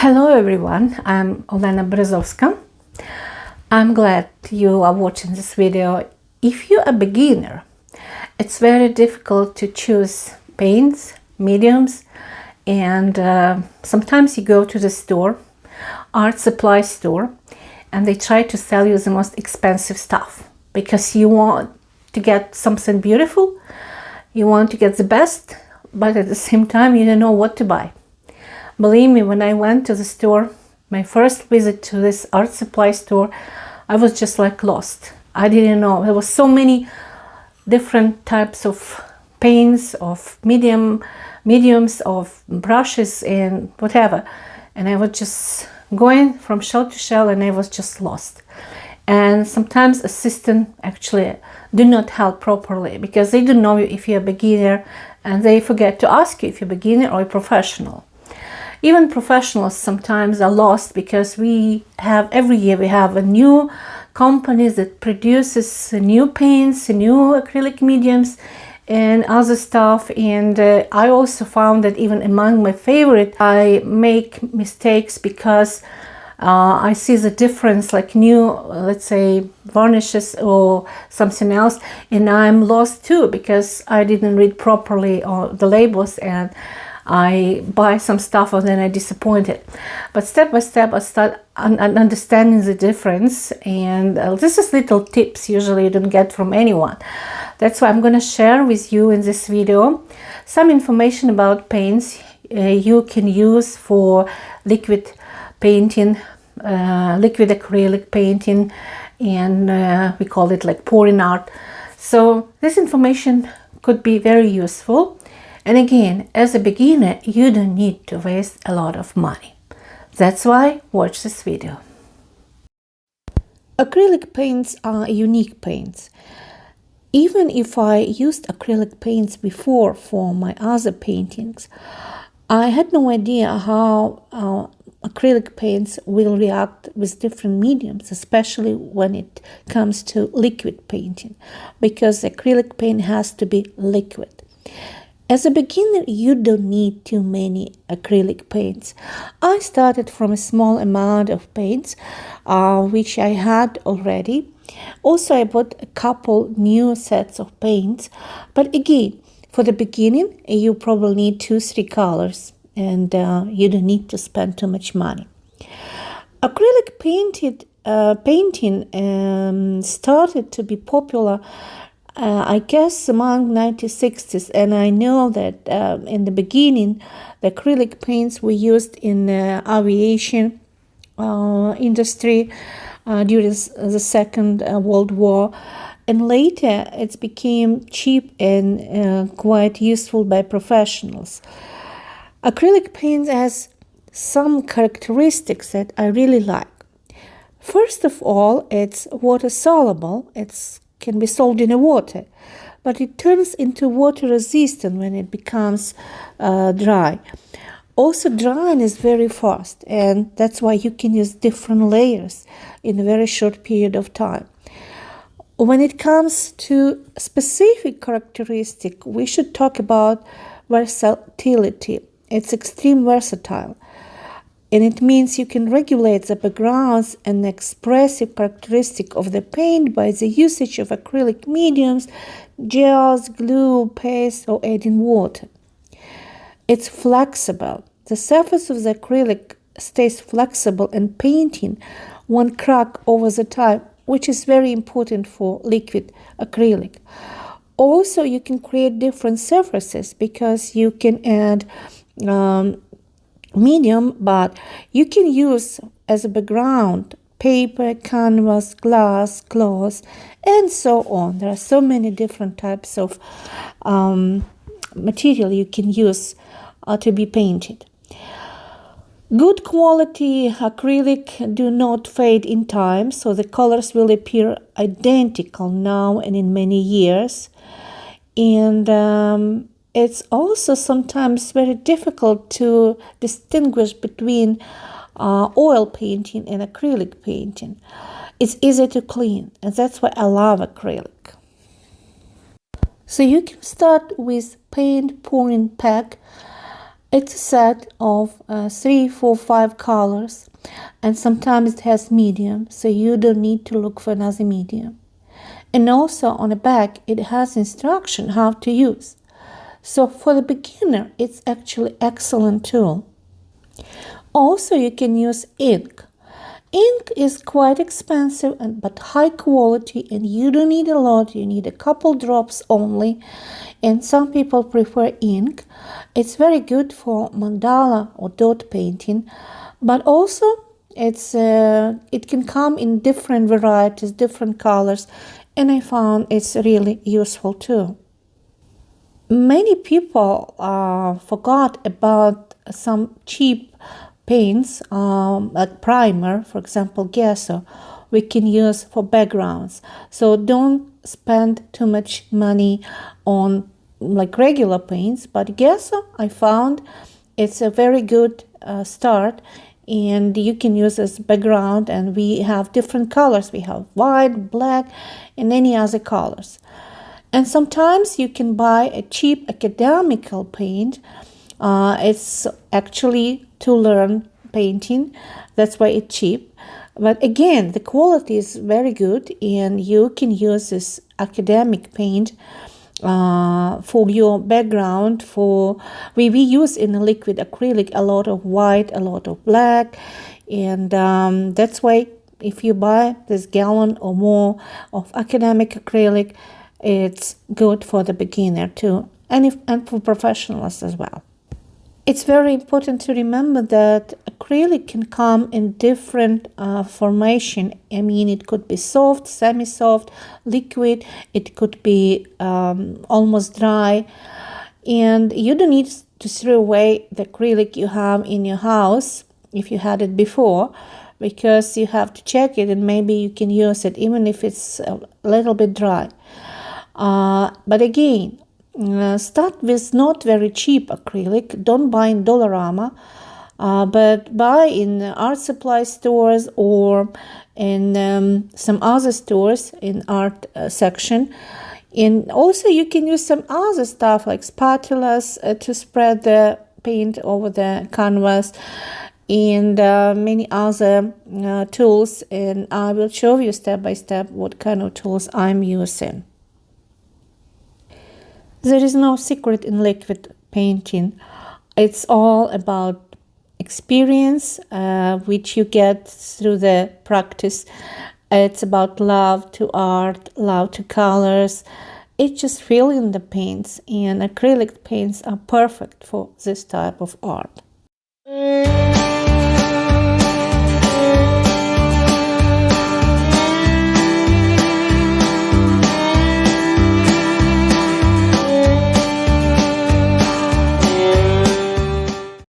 Hello everyone, I'm Olena Berezovska. I'm glad you are watching this video. If you're a beginner, it's very difficult to choose paints, mediums, and sometimes you go to the store, art supply store, and they try to sell you the most expensive stuff because you want to get something beautiful, you want to get the best, but at the same time you don't know what to buy. Believe me, when I went to the store, my first visit to this art supply store, I was just like lost. I didn't know. There was so many different types of paints, of mediums, of brushes and whatever. And I was just going from shell to shell and I was just lost. And sometimes assistants actually do not help properly because they don't know if you're a beginner and they forget to ask you if you're a beginner or a professional. Even professionals sometimes are lost because every year we have a new company that produces new paints, new acrylic mediums and other stuff. And I also found that even among my favorite, I make mistakes because I see the difference, like new, let's say, varnishes or something else, and I'm lost too because I didn't read properly the labels and I buy some stuff and then I disappointed. But step by step I start understanding the difference, and this is little tips usually you don't get from anyone. That's why I'm going to share with you in this video some information about paints you can use for liquid painting, liquid acrylic painting, and we call it like pouring art. So this information could be very useful. And again, as a beginner, you don't need to waste a lot of money. That's why watch this video. Acrylic paints are unique paints. Even if I used acrylic paints before for my other paintings, I had no idea how acrylic paints will react with different mediums, especially when it comes to liquid painting, because acrylic paint has to be liquid. As a beginner, you don't need too many acrylic paints. I started from a small amount of paints, which I had already. Also, I bought a couple new sets of paints. But again, for the beginning, you probably need 2-3 colors, and you don't need to spend too much money. Acrylic painting started to be popular I guess among 1960s, and I know that in the beginning the acrylic paints were used in aviation industry during the Second World War, and later it became cheap and quite useful by professionals. Acrylic paint has some characteristics that I really like. First of all, it's water soluble. It can be solved in water, but it turns into water resistant when it becomes dry. Also, drying is very fast, and that's why you can use different layers in a very short period of time. When it comes to specific characteristic, we should talk about versatility. It's extreme versatile. And it means you can regulate the backgrounds and expressive characteristic of the paint by the usage of acrylic mediums, gels, glue, paste, or adding water. It's flexible. The surface of the acrylic stays flexible and painting won't crack over the time, which is very important for liquid acrylic. Also, you can create different surfaces because you can add medium, but you can use as a background paper, canvas, glass, cloth, and so on. There are so many different types of material you can use to be painted. Good quality acrylic do not fade in time, so the colors will appear identical now and in many years. And it's also sometimes very difficult to distinguish between oil painting and acrylic painting. It's easy to clean, and that's why I love acrylic. So you can start with paint pouring pack It's a set of 3, 4, 5 colors, and sometimes it has medium, so you don't need to look for another medium. And also on the back it has instruction how to use. So for the beginner it's actually excellent tool. Also you can use ink. Ink is quite expensive but high quality, and you don't need a lot, you need a couple drops only, and some people prefer ink. It's very good for mandala or dot painting, but also it can come in different varieties, different colors, and I found it's really useful too. Many people forgot about some cheap paints, like primer, for example, gesso, we can use for backgrounds. So don't spend too much money on like regular paints, but gesso, I found it's a very good start, and you can use as background, and we have different colors. We have white, black, and any other colors. And sometimes you can buy a cheap academical paint. It's actually to learn painting, that's why it's cheap. But again, the quality is very good, and you can use this academic paint for your background. We use in a liquid acrylic a lot of white, a lot of black, and that's why if you buy this gallon or more of academic acrylic, it's good for the beginner too, and for professionals as well. It's very important to remember that acrylic can come in different formation. I mean, it could be soft, semi-soft, liquid, it could be almost dry, and you don't need to throw away the acrylic you have in your house if you had it before, because you have to check it, and maybe you can use it even if it's a little bit dry. But again, start with not very cheap acrylic. Don't buy in Dollarama, but buy in art supply stores or in some other stores in art section. And also you can use some other stuff like spatulas to spread the paint over the canvas, and many other tools, and I will show you step by step what kind of tools I'm using. There is no secret in liquid painting. It's all about experience, which you get through the practice. It's about love to art, love to colors. It's just feeling the paints, and acrylic paints are perfect for this type of art.